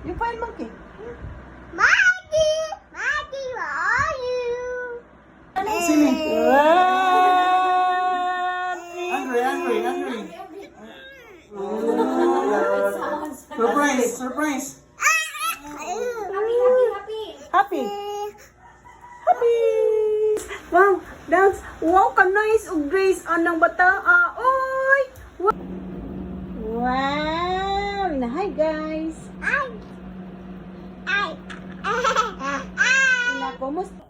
You find monkey. Maggie! Maggie, where are you? See me. Angry. Surprise. Happy. Wow, that's wow ka nice og grace anang bata. Oy. Wow. Hi guys. Kumusta?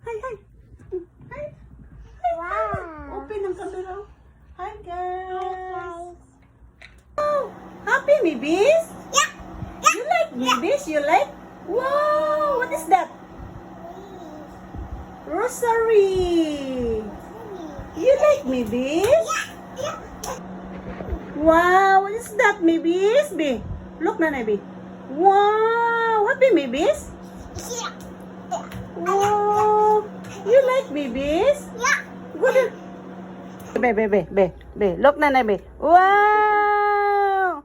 Hi. Wow. Open ang camera. Hi guys. Oh, happy Mibis? Yeah. You like Mibis? You like? Wow, what is that? Rosary. You like Mibis? Wow, what is that Mibis? Be, look na Be. Wow, what be Mibis? Wow, you like Mibis? Good. Be, look na Be. Wow,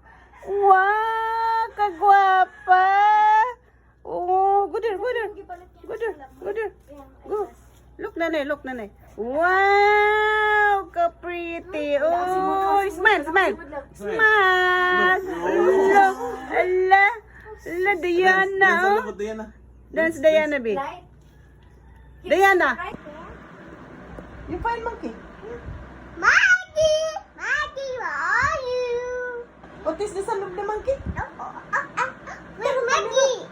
kagwapa. Oh, good. Go. Look na. Wow, ka-pretty. Oh, smile. Ala, Diana. Oh. Dance Diana, be. Diana. You find monkey. Maggie! Maggie, where are you? What is the sound of the monkey? Where's Maggie?